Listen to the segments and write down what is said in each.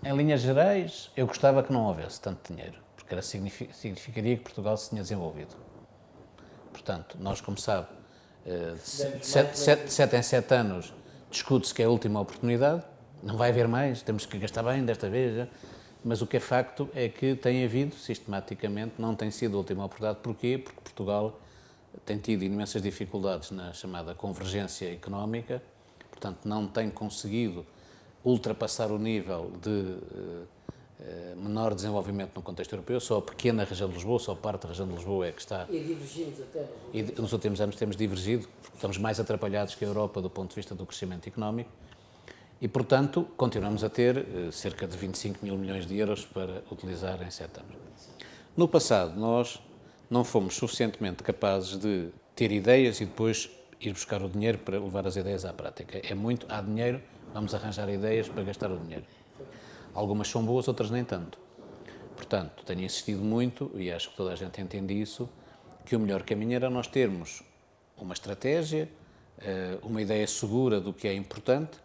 Em linhas gerais, eu gostava que não houvesse tanto dinheiro, porque significaria que Portugal se tinha desenvolvido. Portanto, nós, como sabe, de 7 em 7 anos discute-se que é a última oportunidade, não vai haver mais, temos que gastar bem desta vez, mas o que é facto é que tem havido, sistematicamente, não tem sido a última oportunidade. Porquê? Porque Portugal tem tido imensas dificuldades na chamada convergência económica, portanto, não tem conseguido ultrapassar o nível de menor desenvolvimento no contexto europeu. Só a pequena região de Lisboa, só parte da região de Lisboa é que está... E divergimos até. E nos últimos anos temos divergido, porque estamos mais atrapalhados que a Europa do ponto de vista do crescimento económico e, portanto, continuamos a ter cerca de 25 mil milhões de euros para utilizar em 7 anos. No passado, nós não fomos suficientemente capazes de ter ideias e depois ir buscar o dinheiro para levar as ideias à prática. É muito, há dinheiro, vamos arranjar ideias para gastar o dinheiro. Algumas são boas, outras nem tanto. Portanto, tenho insistido muito, e acho que toda a gente entende isso, que o melhor caminho era nós termos uma estratégia, uma ideia segura do que é importante,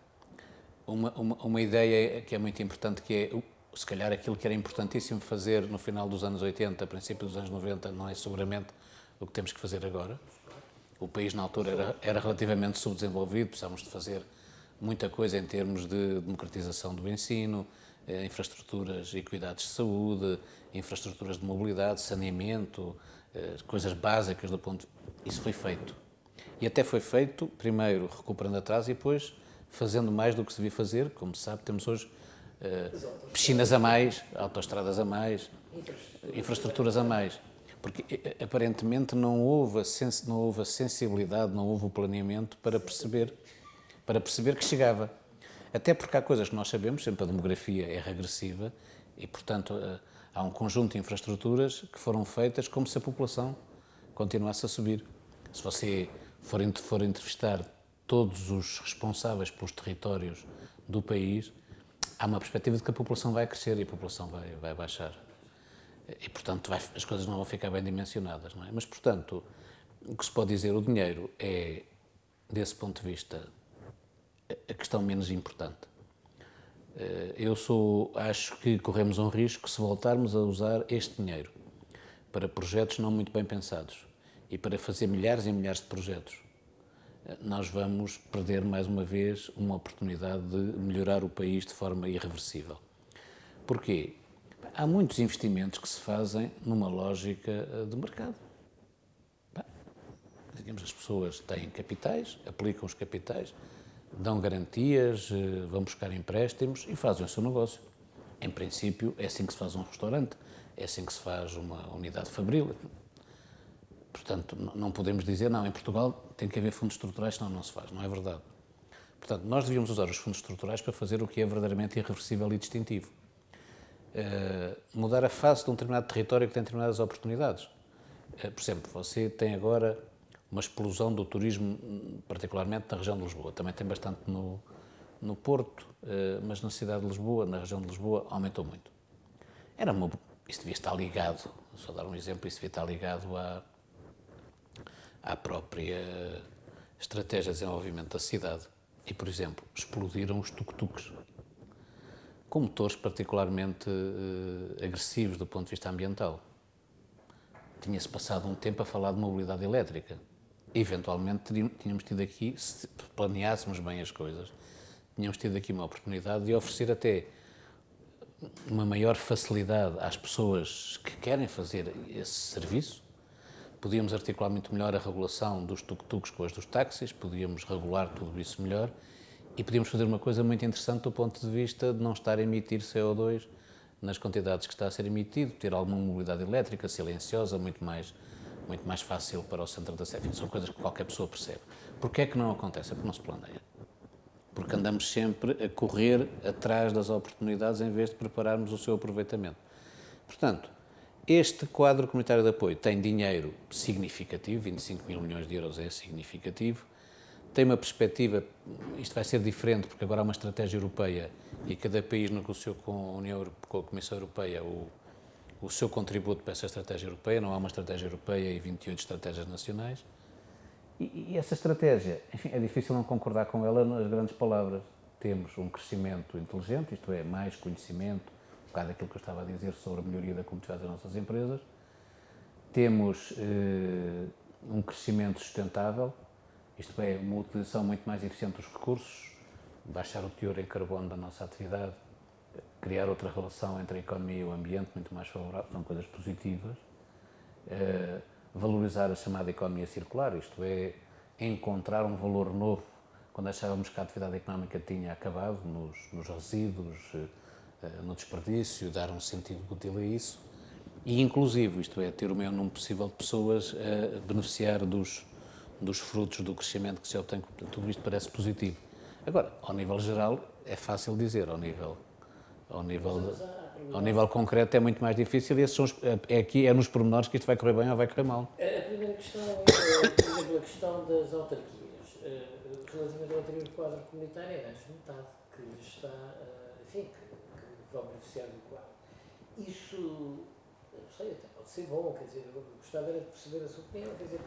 uma ideia que é muito importante, que é, se calhar, aquilo que era importantíssimo fazer no final dos anos 80, princípio dos anos 90, não é seguramente o que temos que fazer agora. O país, na altura, era relativamente subdesenvolvido, precisávamos de fazer muita coisa em termos de democratização do ensino, infraestruturas e cuidados de saúde, infraestruturas de mobilidade, saneamento, coisas básicas do ponto... Isso foi feito. E até foi feito, primeiro, recuperando atrás e depois fazendo mais do que se devia fazer. Como se sabe, temos hoje piscinas a mais, autoestradas a mais, infraestruturas a mais. Porque, aparentemente, não houve a sensibilidade, não houve o planeamento para perceber que chegava. Até porque há coisas que nós sabemos, sempre a demografia é regressiva e, portanto, há um conjunto de infraestruturas que foram feitas como se a população continuasse a subir. Se você for entrevistar todos os responsáveis pelos territórios do país, há uma perspectiva de que a população vai crescer e a população vai baixar. E, portanto, as coisas não vão ficar bem dimensionadas, não é? Mas, portanto, o que se pode dizer, o dinheiro é, desse ponto de vista, a questão menos importante. Acho que corremos um risco se voltarmos a usar este dinheiro para projetos não muito bem pensados e para fazer milhares e milhares de projetos. Nós vamos perder, mais uma vez, uma oportunidade de melhorar o país de forma irreversível. Porquê? Há muitos investimentos que se fazem numa lógica de mercado. Digamos, as pessoas têm capitais, aplicam os capitais, dão garantias, vão buscar empréstimos e fazem o seu negócio. Em princípio, é assim que se faz um restaurante, é assim que se faz uma unidade fabril. Portanto, não podemos dizer, não, em Portugal tem que haver fundos estruturais, senão não se faz. Não é verdade. Portanto, nós devíamos usar os fundos estruturais para fazer o que é verdadeiramente irreversível e distintivo. Mudar a face de um determinado território que tem determinadas oportunidades. Por exemplo, você tem agora uma explosão do turismo, particularmente na região de Lisboa. Também tem bastante no Porto, mas na cidade de Lisboa, na região de Lisboa, aumentou muito. Isso devia estar ligado, só dar um exemplo, isso devia estar ligado à própria estratégia de desenvolvimento da cidade. E, por exemplo, explodiram os tuk-tuks, com motores particularmente agressivos do ponto de vista ambiental. Tinha-se passado um tempo a falar de mobilidade elétrica. Eventualmente tínhamos tido aqui, se planeássemos bem as coisas, tínhamos tido aqui uma oportunidade de oferecer até uma maior facilidade às pessoas que querem fazer esse serviço. Podíamos articular muito melhor a regulação dos tuk-tuks com as dos táxis, podíamos regular tudo isso melhor e podíamos fazer uma coisa muito interessante do ponto de vista de não estar a emitir CO2 nas quantidades que está a ser emitido, ter alguma mobilidade elétrica silenciosa, muito mais fácil para o centro da cidade. São coisas que qualquer pessoa percebe. Porquê é que não acontece? É porque não se planeia. Porque andamos sempre a correr atrás das oportunidades em vez de prepararmos o seu aproveitamento. Portanto, este quadro comunitário de apoio tem dinheiro significativo, 25 mil milhões de euros é significativo, tem uma perspectiva, isto vai ser diferente porque agora há uma estratégia europeia e cada país negociou com a Comissão Europeia o seu contributo para essa estratégia europeia, não há uma estratégia europeia e 28 estratégias nacionais. E essa estratégia, enfim, é difícil não concordar com ela nas grandes palavras. temos um crescimento inteligente, isto é, mais conhecimento, um bocado aquilo que eu estava a dizer sobre a melhoria da competitividade das nossas empresas. Temos um crescimento sustentável, isto é, uma utilização muito mais eficiente dos recursos, baixar o teor em carbono da nossa atividade, criar outra relação entre a economia e o ambiente muito mais favorável, são coisas positivas. Valorizar a chamada economia circular, isto é, encontrar um valor novo quando achávamos que a atividade económica tinha acabado nos resíduos, no desperdício, dar um sentido útil a isso. E inclusive, isto é, ter o maior número possível de pessoas a beneficiar dos frutos do crescimento que se obtém. Portanto, tudo isto parece positivo. Agora, ao nível geral, é fácil dizer, ao nível concreto é muito mais difícil e esses são aqui é nos pormenores que isto vai correr bem ou vai correr mal. A primeira questão é, por exemplo, a questão das autarquias. Relativamente ao anterior quadro comunitário, é menos metade que está, enfim, que vão beneficiar do quadro. Isso, não sei, até pode ser bom, quer dizer, eu gostava era de perceber a sua opinião, quer dizer...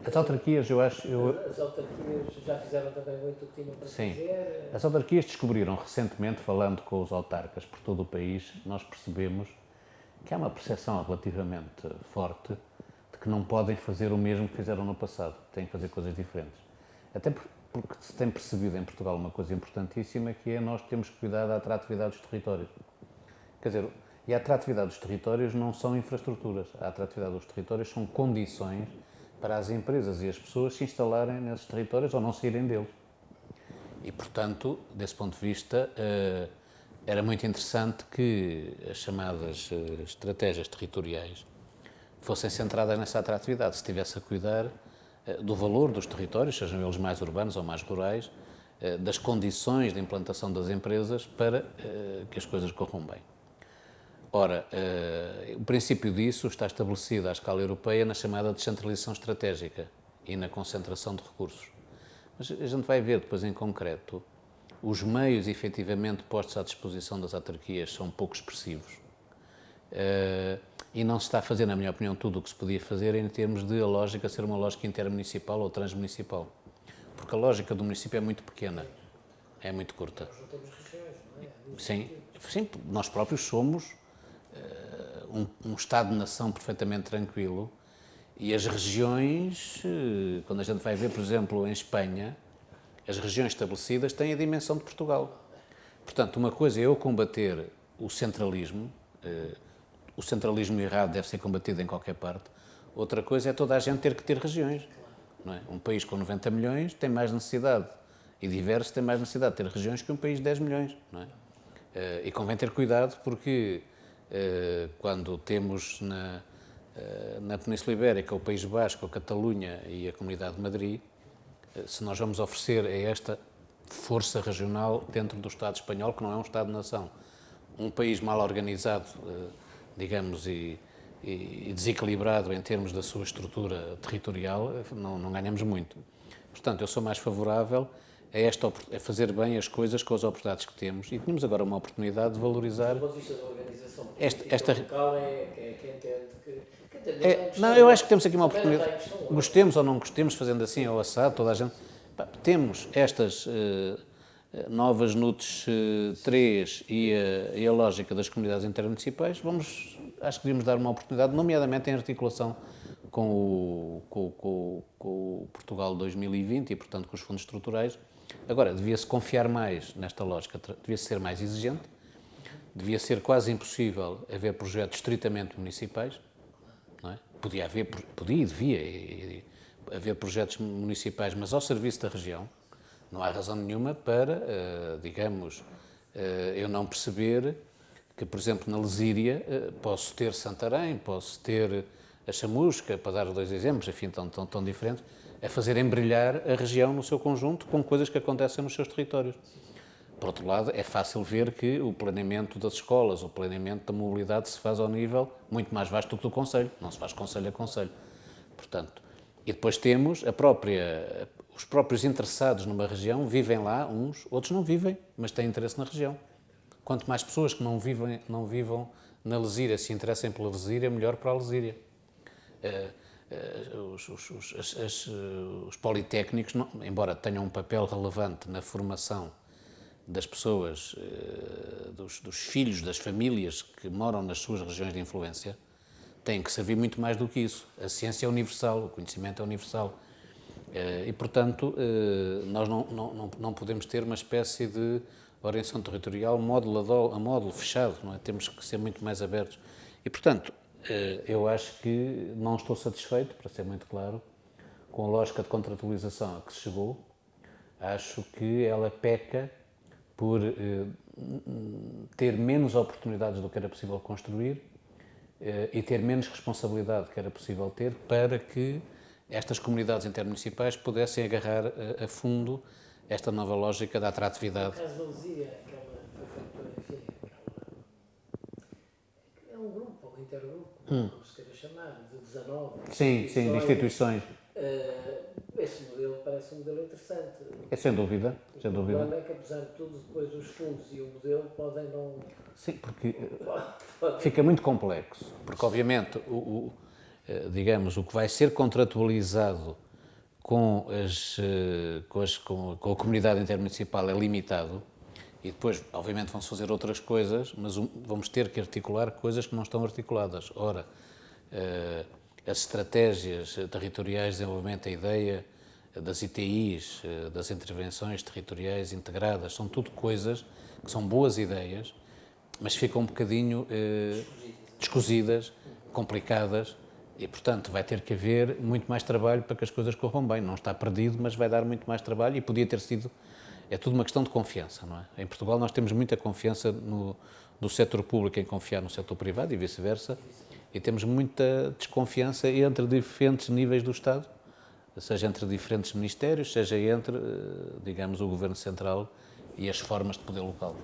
As autarquias, eu acho... As autarquias já fizeram também muito o que tinham para fazer? As autarquias descobriram recentemente, falando com os autarcas por todo o país, nós percebemos que há uma percepção relativamente forte de que não podem fazer o mesmo que fizeram no passado, têm que fazer coisas diferentes. Até porque se tem percebido em Portugal uma coisa importantíssima, que é nós temos que cuidar da atratividade dos territórios. Quer dizer, e a atratividade dos territórios não são infraestruturas, a atratividade dos territórios são condições para as empresas e as pessoas se instalarem nesses territórios ou não saírem deles. E, portanto, desse ponto de vista, era muito interessante que as chamadas estratégias territoriais fossem centradas nessa atratividade, se estivesse a cuidar do valor dos territórios, sejam eles mais urbanos ou mais rurais, das condições de implantação das empresas para que as coisas corram bem. Ora, o princípio disso está estabelecido à escala europeia na chamada descentralização estratégica e na concentração de recursos. Mas a gente vai ver depois em concreto, os meios efetivamente postos à disposição das autarquias são pouco expressivos e não se está a fazer, na minha opinião, tudo o que se podia fazer em termos de a lógica ser uma lógica intermunicipal ou transmunicipal. Porque a lógica do município é muito pequena, é muito curta. Nós não temos regiões, não é? Sim, nós próprios somos um Estado-nação perfeitamente tranquilo e as regiões, quando a gente vai ver, por exemplo, em Espanha, as regiões estabelecidas têm a dimensão de Portugal. Portanto, uma coisa é eu combater o centralismo errado deve ser combatido em qualquer parte, outra coisa é toda a gente ter que ter regiões. Não é? Um país com 90 milhões tem mais necessidade, e diverso tem mais necessidade de ter regiões que um país de 10 milhões. Não é? E convém ter cuidado porque quando temos na Península Ibérica o País Basco, a Catalunha e a Comunidade de Madrid, se nós vamos oferecer a esta força regional dentro do Estado espanhol, que não é um Estado-nação, um país mal organizado, digamos, e desequilibrado em termos da sua estrutura territorial, não ganhamos muito. Portanto, eu sou mais favorável a fazer bem as coisas com as oportunidades que temos e tínhamos agora uma oportunidade de valorizar... Do ponto de vista da organização política local é quem entende que... Não, eu acho que temos aqui uma oportunidade, gostemos ou não gostemos, fazendo assim ao assado, toda a gente... Temos estas novas NUTS 3 e a lógica das comunidades intermunicipais, acho que devíamos dar uma oportunidade, nomeadamente em articulação com o Portugal 2020 e, portanto, com os fundos estruturais. Agora, devia-se confiar mais nesta lógica, devia-se ser mais exigente, devia ser quase impossível haver projetos estritamente municipais, não é? Podia e devia haver projetos municipais, mas ao serviço da região. Não há razão nenhuma para, digamos, eu não perceber que, por exemplo, na Lesíria posso ter Santarém, posso ter a Chamusca, para dar 2 exemplos, enfim, tão diferentes, a fazerem brilhar a região no seu conjunto com coisas que acontecem nos seus territórios. Por outro lado, é fácil ver que o planeamento das escolas, o planeamento da mobilidade se faz ao nível muito mais vasto do que do Conselho, não se faz Conselho a Conselho. Portanto, e depois temos os próprios interessados numa região vivem lá, outros não vivem, mas têm interesse na região. Quanto mais pessoas que não vivam na Lesíria se interessem pela Lesíria, melhor para a Lesíria. Os politécnicos, embora tenham um papel relevante na formação das pessoas, dos filhos, das famílias que moram nas suas regiões de influência, tem que servir muito mais do que isso. A ciência é universal, o conhecimento é universal. E, portanto, nós não podemos ter uma espécie de orientação territorial a módulo fechado, não é? Temos que ser muito mais abertos. E, portanto, eu acho que não estou satisfeito, para ser muito claro, com a lógica de contratualização a que se chegou. Acho que ela peca por ter menos oportunidades do que era possível construir e ter menos responsabilidade do que era possível ter para que estas comunidades intermunicipais pudessem agarrar a fundo esta nova lógica da atratividade. No caso da Luzia, aquela prefeitura, enfim, é um grupo, um intergrupo, como se queira chamar, de 19 Sim, de instituições. Esse modelo parece um modelo interessante. É sem dúvida, sem O dúvida. problema é que, apesar de tudo, depois os fundos e o modelo podem não... Sim, porque fica muito complexo, porque obviamente digamos, o que vai ser contratualizado com a comunidade intermunicipal é limitado e depois, obviamente, vão-se fazer outras coisas, mas vamos ter que articular coisas que não estão articuladas. Ora, as estratégias territoriais de desenvolvimento, a ideia das ITIs, das intervenções territoriais integradas, são tudo coisas que são boas ideias, mas ficam um bocadinho descosidas, complicadas, e, portanto, vai ter que haver muito mais trabalho para que as coisas corram bem. Não está perdido, mas vai dar muito mais trabalho e podia ter sido... É tudo uma questão de confiança, não é? Em Portugal nós temos muita confiança no setor público em confiar no setor privado e vice-versa, e temos muita desconfiança entre diferentes níveis do Estado, seja entre diferentes ministérios, seja entre, digamos, o Governo Central e as formas de poder local.